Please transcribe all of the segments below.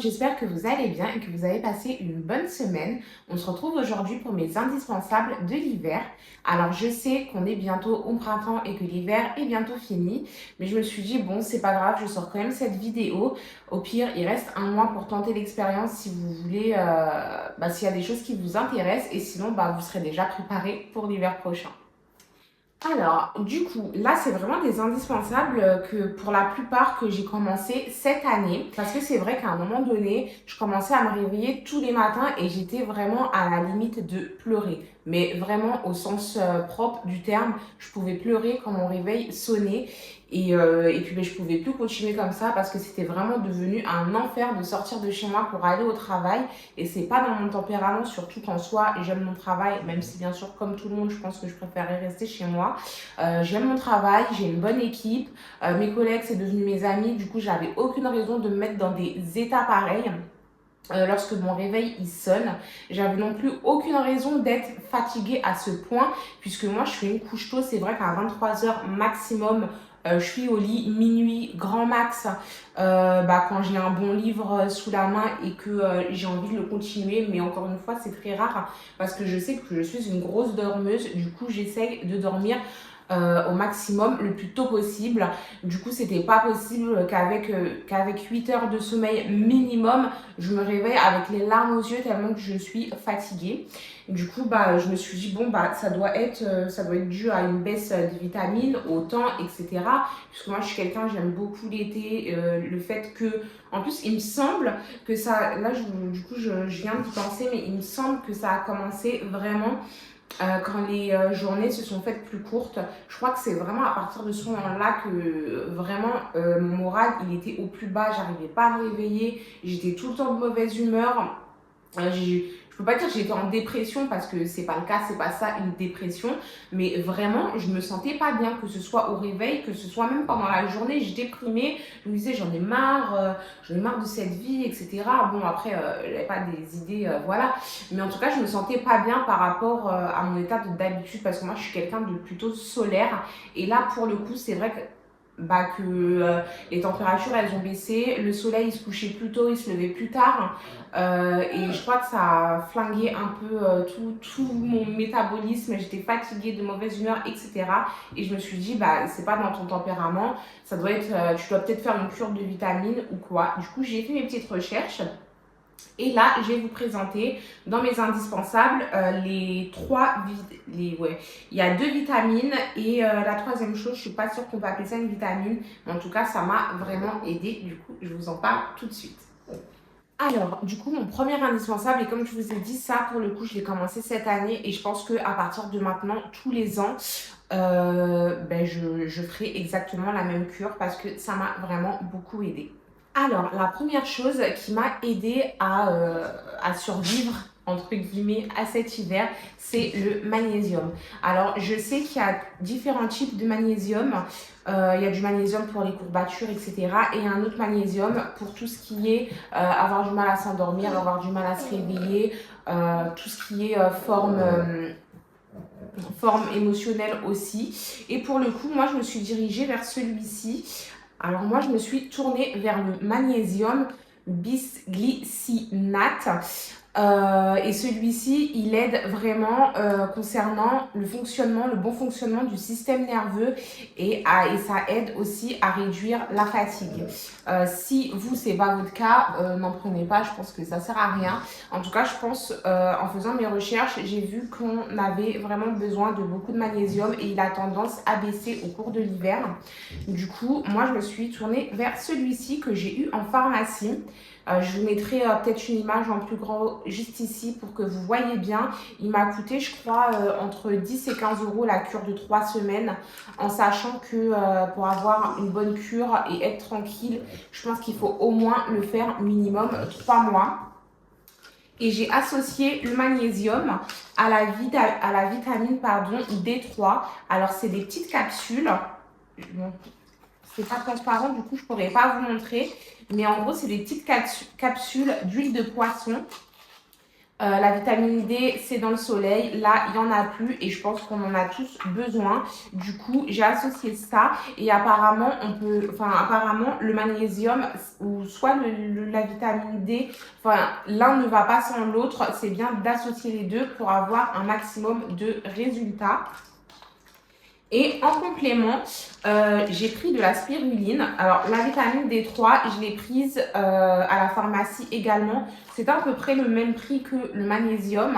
j'espère que vous allez bien et que vous avez passé une bonne semaine. On se retrouve aujourd'hui pour mes indispensables de l'hiver. Alors je sais qu'on est bientôt au printemps et que l'hiver est bientôt fini, mais je me suis dit bon c'est pas grave, je sors quand même cette vidéo. Au pire, il reste un mois pour tenter l'expérience si vous voulez, s'il y a des choses qui vous intéressent et sinon vous serez déjà préparé pour l'hiver prochain. Alors, du coup, là, c'est vraiment des indispensables que pour la plupart que j'ai commencé cette année. Parce que c'est vrai qu'à un moment donné, je commençais à me réveiller tous les matins et j'étais vraiment à la limite de pleurer. Mais vraiment au sens propre du terme, je pouvais pleurer quand mon réveil sonnait. Et puis, je pouvais plus continuer comme ça parce que c'était vraiment devenu un enfer de sortir de chez moi pour aller au travail. Et c'est pas dans mon tempérament, surtout qu'en soi, j'aime mon travail, même si bien sûr, comme tout le monde, je pense que je préférerais rester chez moi. J'aime mon travail, j'ai une bonne équipe, mes collègues, c'est devenu mes amis, du coup, j'avais aucune raison de me mettre dans des états pareils. Lorsque mon réveil il sonne, j'avais non plus aucune raison d'être fatiguée à ce point, puisque moi je fais une couche tôt, c'est vrai qu'à 23 h maximum, je suis au lit, minuit, grand max, quand j'ai un bon livre sous la main et que j'ai envie de le continuer, mais encore une fois c'est très rare, parce que je sais que je suis une grosse dormeuse, du coup j'essaye de dormir au maximum le plus tôt possible. Du coup, c'était pas possible qu'avec 8 heures de sommeil minimum, je me réveille avec les larmes aux yeux tellement que je suis fatiguée. Du coup, je me suis dit, bon, ça doit être dû à une baisse des vitamines, au temps, etc. Puisque moi, je suis quelqu'un, j'aime beaucoup l'été, le fait que, en plus, il me semble que ça, là, je viens d'y penser, mais il me semble que ça a commencé vraiment quand les journées se sont faites plus courtes. Je crois que c'est vraiment à partir de ce moment-là que vraiment mon moral il était au plus bas, j'arrivais pas à me réveiller, j'étais tout le temps de mauvaise humeur. Je peux pas dire que j'étais en dépression parce que c'est pas le cas, c'est pas ça une dépression, mais vraiment je me sentais pas bien, que ce soit au réveil, que ce soit même pendant la journée, je déprimais, je me disais j'en ai marre de cette vie, etc. Bon après, j'avais pas des idées, voilà, mais en tout cas je me sentais pas bien par rapport à mon état d'habitude parce que moi je suis quelqu'un de plutôt solaire et là pour le coup c'est vrai que les températures elles ont baissé, le soleil il se couchait plus tôt, il se levait plus tard et je crois que ça a flingué un peu tout mon métabolisme, j'étais fatiguée, de mauvaise humeur, etc. Et je me suis dit c'est pas dans ton tempérament, ça doit être, tu dois peut-être faire une cure de vitamines ou quoi. Du coup j'ai fait mes petites recherches. Et là, je vais vous présenter dans mes indispensables il y a 2 vitamines et la troisième chose, je suis pas sûre qu'on peut appeler ça une vitamine, mais en tout cas, ça m'a vraiment aidée. Du coup, je vous en parle tout de suite. Alors, du coup, mon premier indispensable, et comme je vous ai dit, ça pour le coup, je l'ai commencé cette année et je pense qu'à partir de maintenant, tous les ans, je ferai exactement la même cure parce que ça m'a vraiment beaucoup aidée. Alors, la première chose qui m'a aidée à survivre, entre guillemets, à cet hiver, c'est le magnésium. Alors, je sais qu'il y a différents types de magnésium. Il y a du magnésium pour les courbatures, etc. Et un autre magnésium pour tout ce qui est avoir du mal à s'endormir, avoir du mal à se réveiller, tout ce qui est forme émotionnelle aussi. Et pour le coup, moi, je me suis dirigée vers celui-ci. Alors moi, je me suis tournée vers le magnésium bisglycinate. Et celui-ci, il aide vraiment concernant le bon fonctionnement du système nerveux et ça aide aussi à réduire la fatigue. Si vous, c'est pas votre cas, n'en prenez pas, je pense que ça sert à rien. En tout cas, je pense, en faisant mes recherches, j'ai vu qu'on avait vraiment besoin de beaucoup de magnésium et il a tendance à baisser au cours de l'hiver. Du coup, moi, je me suis tournée vers celui-ci que j'ai eu en pharmacie. Je vous mettrai peut-être une image en plus grand juste ici pour que vous voyez bien. Il m'a coûté, je crois, entre 10 et 15 € la cure de 3 semaines, en sachant que pour avoir une bonne cure et être tranquille, je pense qu'il faut au moins le faire minimum 3 mois. Et j'ai associé le magnésium à la vitamine D3. Alors, c'est des petites capsules. Bon, c'est pas transparent, du coup, je pourrais pas vous montrer. Mais en gros, c'est des petites capsules d'huile de poisson. La vitamine D, c'est dans le soleil. Là, il n'y en a plus et je pense qu'on en a tous besoin. Du coup, j'ai associé ça et apparemment, apparemment, le magnésium ou soit la vitamine D, enfin, l'un ne va pas sans l'autre. C'est bien d'associer les deux pour avoir un maximum de résultats. Et en complément, j'ai pris de la spiruline. Alors, la vitamine D3, je l'ai prise à la pharmacie également. C'est à peu près le même prix que le magnésium.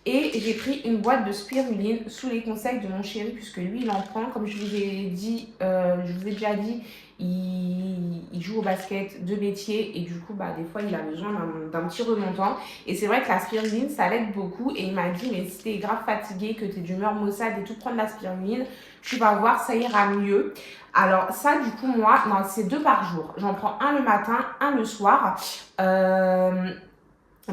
Et j'ai pris une boîte de spiruline sous les conseils de mon chéri, puisque lui, il en prend. Comme je vous ai dit, je vous ai déjà dit, il joue au basket de métier et du coup, des fois, il a besoin d'un petit remontant. Et c'est vrai que la spiruline, ça l'aide beaucoup. Et il m'a dit, mais si t'es grave fatigué, que t'es d'humeur maussade et tout, prendre la spiruline, tu vas voir, ça ira mieux. Alors ça, du coup, moi, non, c'est 2 par jour. J'en prends un le matin, un le soir.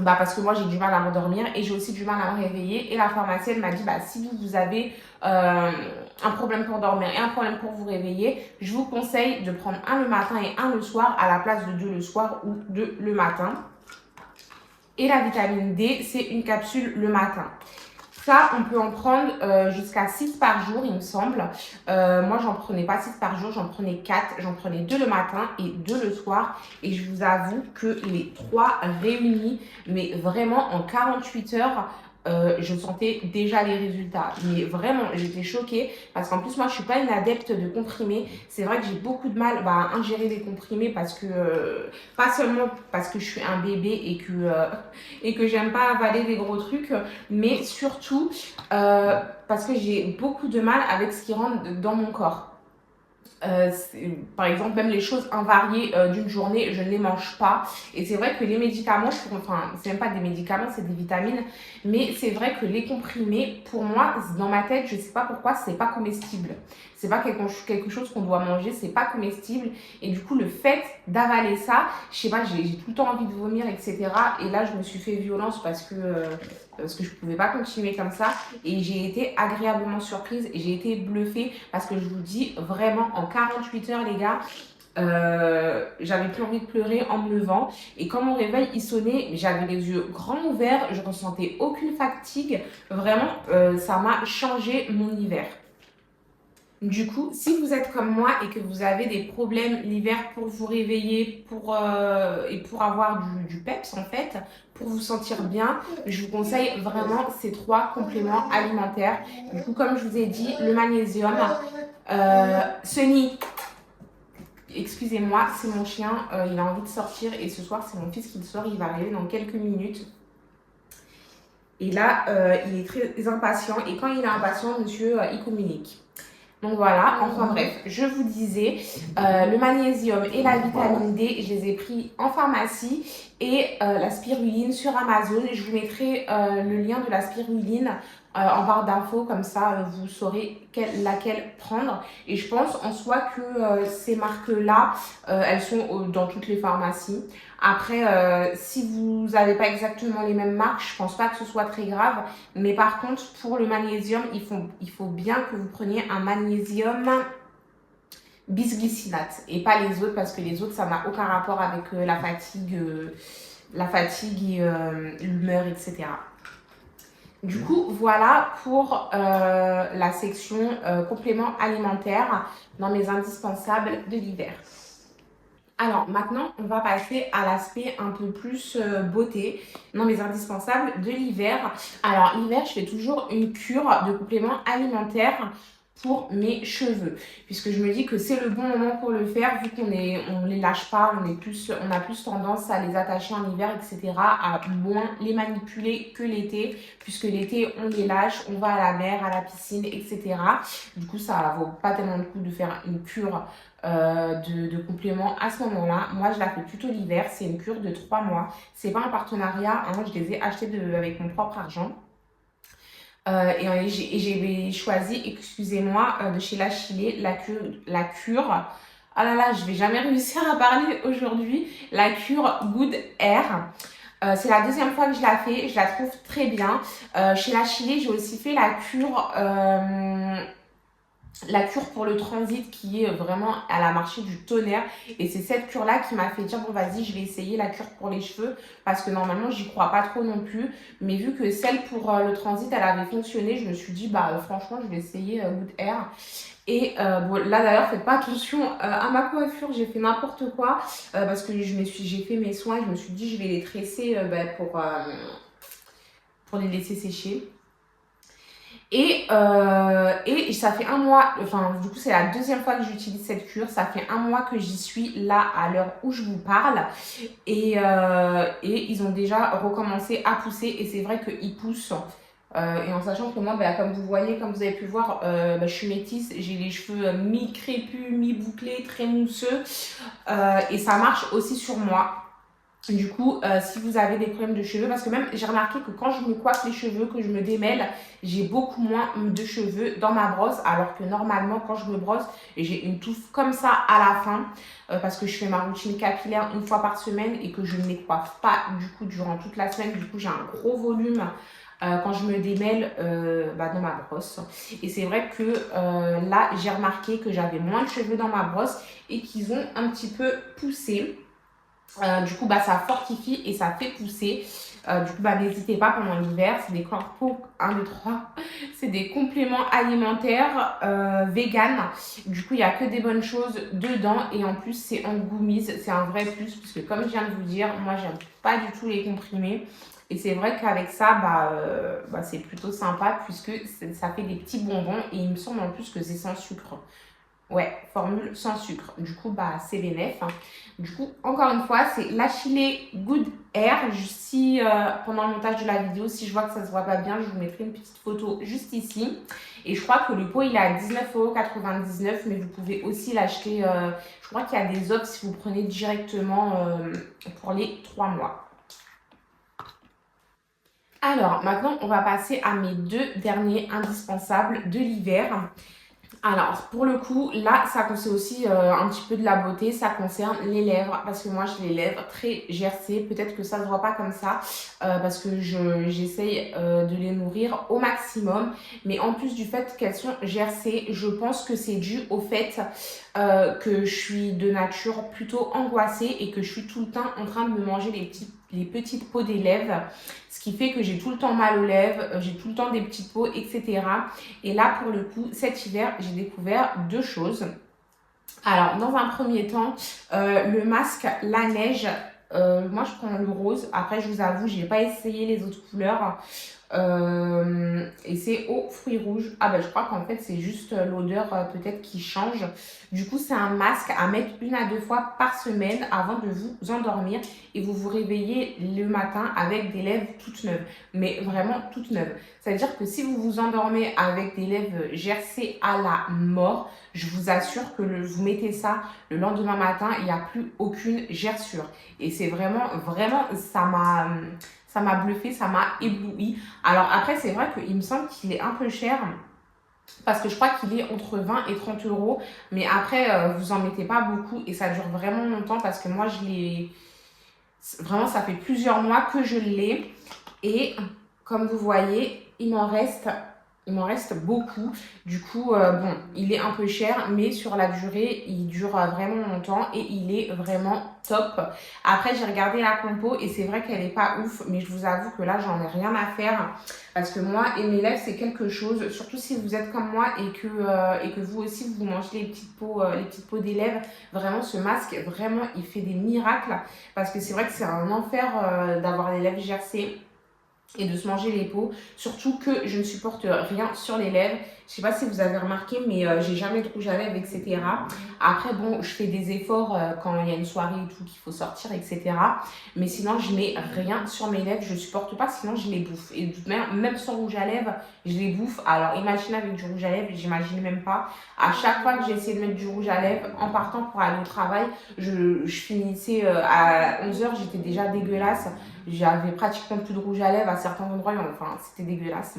Parce que moi, j'ai du mal à m'endormir et j'ai aussi du mal à me réveiller. Et la pharmacienne m'a dit, si vous avez un problème pour dormir et un problème pour vous réveiller, je vous conseille de prendre un le matin et un le soir à la place de 2 le soir ou 2 le matin. Et la vitamine D, c'est une capsule le matin. Ça, on peut en prendre jusqu'à 6 par jour, il me semble. Moi, j'en prenais pas 6 par jour, j'en prenais 4. J'en prenais 2 le matin et 2 le soir. Et je vous avoue que les 3 réunis, mais vraiment en 48 heures, je sentais déjà les résultats. Mais vraiment, j'étais choquée parce qu'en plus, moi, je suis pas une adepte de comprimés. C'est vrai que j'ai beaucoup de mal à ingérer des comprimés parce que, pas seulement parce que je suis un bébé et que j'aime pas avaler des gros trucs, mais surtout parce que j'ai beaucoup de mal avec ce qui rentre dans mon corps. Par exemple, même les choses invariées d'une journée, je ne les mange pas. Et c'est vrai que les médicaments, c'est même pas des médicaments, c'est des vitamines. Mais c'est vrai que les comprimés, pour moi, dans ma tête, je sais pas pourquoi, c'est pas comestible. C'est pas quelque chose qu'on doit manger, c'est pas comestible. Et du coup, le fait d'avaler ça, je sais pas, j'ai tout le temps envie de vomir, etc. Et là, je me suis fait violence parce que je pouvais pas continuer comme ça. Et j'ai été agréablement surprise et j'ai été bluffée parce que je vous dis vraiment en 48 heures les gars, j'avais plus envie de pleurer en me levant et quand mon réveil il sonnait, j'avais les yeux grands ouverts, je ressentais aucune fatigue, vraiment ça m'a changé mon hiver. Du coup, si vous êtes comme moi et que vous avez des problèmes l'hiver pour vous réveiller et pour avoir du peps en fait, pour vous sentir bien, je vous conseille vraiment ces 3 compléments alimentaires. Du coup, comme je vous ai dit, le magnésium, Sunny, excusez-moi, c'est mon chien, il a envie de sortir et ce soir c'est mon fils qui sort, il va arriver dans quelques minutes. Et là, il est très impatient et quand il est impatient, monsieur, il communique. Donc voilà, enfin bref, je vous disais, le magnésium et la vitamine D, je les ai pris en pharmacie et la spiruline sur Amazon. Je vous mettrai le lien de la spiruline en barre d'infos, comme ça vous saurez laquelle prendre. Et je pense en soi que ces marques-là, elles sont dans toutes les pharmacies. Après, si vous n'avez pas exactement les mêmes marques, je pense pas que ce soit très grave. Mais par contre, pour le magnésium, il faut bien que vous preniez un magnésium bisglycinate et pas les autres parce que les autres, ça n'a aucun rapport avec la fatigue et l'humeur, etc. Du coup, voilà pour la section compléments alimentaires dans mes indispensables de l'hiver. Alors maintenant, on va passer à l'aspect un peu plus beauté dans mes indispensables de l'hiver. Alors l'hiver, je fais toujours une cure de compléments alimentaires pour mes cheveux, puisque je me dis que c'est le bon moment pour le faire, vu qu'on les lâche pas, on a plus tendance à les attacher en hiver, etc., à moins les manipuler que l'été, puisque l'été on les lâche, on va à la mer, à la piscine, etc. Du coup, ça vaut pas tellement le coup de faire une cure de compléments à ce moment-là. Moi, je la fais plutôt l'hiver, c'est une cure de 3 mois. C'est pas un partenariat, hein, je les ai achetés avec mon propre argent. Et j'ai choisi, excusez-moi, de chez La Chilée, la cure. Ah là là, je vais jamais réussir à parler aujourd'hui. La cure Good Air. C'est la deuxième fois que je la fais. Je la trouve très bien. Chez La Chilée, j'ai aussi fait la cure la cure pour le transit qui est vraiment, elle a marché du tonnerre. Et c'est cette cure-là qui m'a fait dire, bon vas-y, je vais essayer la cure pour les cheveux parce que normalement, j'y crois pas trop non plus. Mais vu que celle pour le transit, elle avait fonctionné, je me suis dit, bah franchement, je vais essayer Good Hair. Et bon, là d'ailleurs, faites pas attention à ma coiffure, j'ai fait n'importe quoi parce que j'ai fait mes soins, je me suis dit, je vais les tresser pour les laisser sécher. Et ça fait un mois, enfin du coup c'est la deuxième fois que j'utilise cette cure, ça fait un mois que j'y suis là à l'heure où je vous parle et ils ont déjà recommencé à pousser et c'est vrai qu'ils poussent. Et en sachant que moi, comme vous voyez, comme vous avez pu voir, je suis métisse, j'ai les cheveux mi-crépus, mi-bouclés, très mousseux et ça marche aussi sur moi. Du coup, si vous avez des problèmes de cheveux, parce que même j'ai remarqué que quand je me coiffe les cheveux, que je me démêle, j'ai beaucoup moins de cheveux dans ma brosse, alors que normalement quand je me brosse, j'ai une touffe comme ça à la fin, parce que je fais ma routine capillaire une fois par semaine et que je ne les coiffe pas du coup durant toute la semaine. Du coup, j'ai un gros volume quand je me démêle dans ma brosse. Et c'est vrai que là, j'ai remarqué que j'avais moins de cheveux dans ma brosse et qu'ils ont un petit peu poussé. Du coup, ça fortifie et ça fait pousser. Du coup, n'hésitez pas pendant l'hiver. C'est des corpos 1, 2, 3. C'est des compléments alimentaires vegan. Du coup, il n'y a que des bonnes choses dedans. Et en plus, c'est en goumise. C'est un vrai plus. Puisque comme je viens de vous dire, moi, j'aime pas du tout les comprimés. Et c'est vrai qu'avec ça, c'est plutôt sympa. Puisque ça fait des petits bonbons. Et il me semble en plus que c'est sans sucre. Ouais, formule sans sucre. Du coup, c'est bénéf. Du coup, encore une fois, c'est l'Achillée Good Hair. Si pendant le montage de la vidéo, si je vois que ça se voit pas bien, je vous mettrai une petite photo juste ici. Et je crois que le pot, il est à 19,99 €, mais vous pouvez aussi l'acheter. Je crois qu'il y a des offres si vous prenez directement pour les 3 mois. Alors, maintenant, on va passer à mes deux derniers indispensables de l'hiver. Alors, pour le coup, là, ça concerne aussi un petit peu de la beauté. Ça concerne les lèvres, parce que moi, j'ai les lèvres très gercées. Peut-être que ça ne se voit pas comme ça, parce que j'essaye de les nourrir au maximum. Mais en plus du fait qu'elles sont gercées, je pense que c'est dû au fait que je suis de nature plutôt angoissée et que je suis tout le temps en train de me manger les petites peaux des lèvres. Ce qui fait que j'ai tout le temps mal aux lèvres, j'ai tout le temps des petites peaux, etc. Et là, pour le coup, cet hiver, j'ai découvert deux choses. Alors, dans un premier temps, le masque La Neige, moi je prends le rose. Après, je vous avoue, j'ai pas essayé les autres couleurs. Et c'est aux fruits rouges. Je crois qu'en fait, c'est juste l'odeur peut-être qui change. Du coup, c'est un masque à mettre 1 à 2 fois par semaine avant de vous endormir. Et vous vous réveillez le matin avec des lèvres toutes neuves. Mais vraiment toutes neuves. C'est-à-dire que si vous vous endormez avec des lèvres gercées à la mort, je vous assure que vous mettez ça le lendemain matin, il n'y a plus aucune gerçure. Et c'est vraiment, ça m'a bluffé, ça m'a ébloui. Alors après, c'est vrai qu'il me semble qu'il est un peu cher. Parce que je crois qu'il est entre 20 et 30 €. Mais après, vous en mettez pas beaucoup et ça dure vraiment longtemps parce que moi, je l'ai... Vraiment, ça fait plusieurs mois que je l'ai. Et comme vous voyez, il m'en reste beaucoup. Du coup, il est un peu cher, mais sur la durée, il dure vraiment longtemps et il est vraiment top. Après, j'ai regardé la compo et c'est vrai qu'elle est pas ouf, mais je vous avoue que là, j'en ai rien à faire parce que moi et mes lèvres, c'est quelque chose. Surtout si vous êtes comme moi et que vous aussi, vous mangez les petites peaux des lèvres. Vraiment, ce masque, vraiment, il fait des miracles parce que c'est vrai que c'est un enfer d'avoir les lèvres gercées et de se manger les peaux, surtout que je ne supporte rien sur les lèvres. Je sais pas si vous avez remarqué, mais j'ai jamais de rouge à lèvres, etc. Après, je fais des efforts quand il y a une soirée et tout, qu'il faut sortir, etc. Mais sinon, je mets rien sur mes lèvres, je supporte pas, sinon je les bouffe. Et de toute manière, même sans rouge à lèvres, je les bouffe. Alors, imaginez avec du rouge à lèvres, j'imagine même pas. À chaque fois que j'ai essayé de mettre du rouge à lèvres, en partant pour aller au travail, je finissais à 11 h, j'étais déjà dégueulasse. J'avais pratiquement plus de rouge à lèvres à certains endroits, enfin c'était dégueulasse.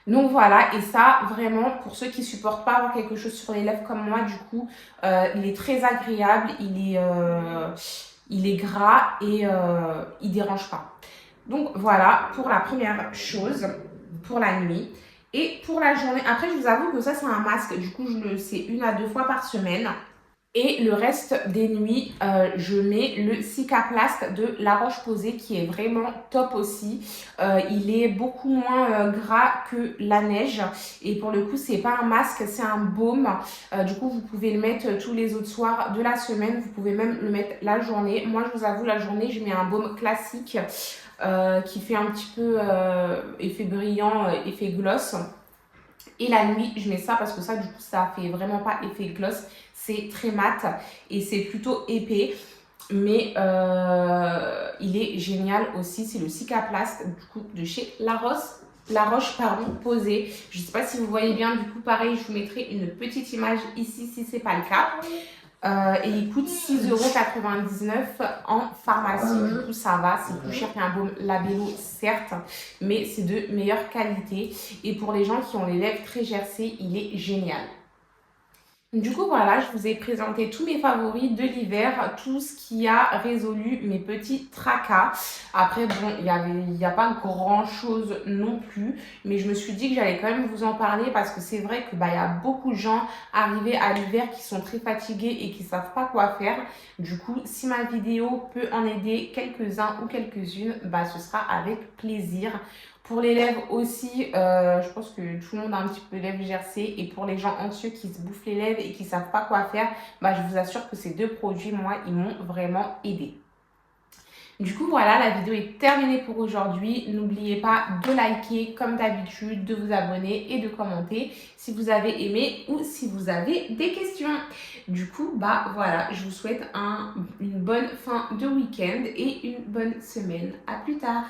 Donc voilà, et ça vraiment pour ceux qui supportent pas avoir quelque chose sur les lèvres comme moi, du coup il est très agréable, il est gras et il dérange pas. Donc voilà pour la première chose pour la nuit. Et pour la journée, après je vous avoue que ça c'est un masque, du coup je le sais 1 à 2 fois par semaine. Et le reste des nuits, je mets le Cicaplast de La Roche-Posay qui est vraiment top aussi. Il est beaucoup moins gras que la neige. Et pour le coup, c'est pas un masque, c'est un baume. Du coup, vous pouvez le mettre tous les autres soirs de la semaine. Vous pouvez même le mettre la journée. Moi, je vous avoue, la journée, je mets un baume classique qui fait un petit peu effet brillant, effet gloss. Et la nuit, je mets ça parce que ça, du coup, ça fait vraiment pas effet gloss. C'est très mat et c'est plutôt épais. Mais il est génial aussi. C'est le Cicaplast du coup, de chez La Roche, pardon, Posay. Je ne sais pas si vous voyez bien. Du coup, pareil, je vous mettrai une petite image ici si ce n'est pas le cas. Et il coûte 6,99 € en pharmacie. Du coup, ça va. C'est plus cher qu'un baume Labello, certes, mais c'est de meilleure qualité. Et pour les gens qui ont les lèvres très gercées, il est génial. Du coup, voilà, je vous ai présenté tous mes favoris de l'hiver, tout ce qui a résolu mes petits tracas. Après, bon, il n'y a pas grand-chose non plus, mais je me suis dit que j'allais quand même vous en parler parce que c'est vrai que y a beaucoup de gens arrivés à l'hiver qui sont très fatigués et qui ne savent pas quoi faire. Du coup, si ma vidéo peut en aider quelques-uns ou quelques-unes, ce sera avec plaisir. Pour les lèvres aussi, je pense que tout le monde a un petit peu les lèvres gercées. Et pour les gens anxieux qui se bouffent les lèvres et qui ne savent pas quoi faire, je vous assure que ces 2 produits, moi, ils m'ont vraiment aidé. Du coup, voilà, la vidéo est terminée pour aujourd'hui. N'oubliez pas de liker comme d'habitude, de vous abonner et de commenter si vous avez aimé ou si vous avez des questions. Du coup, voilà, je vous souhaite une bonne fin de week-end et une bonne semaine. À plus tard.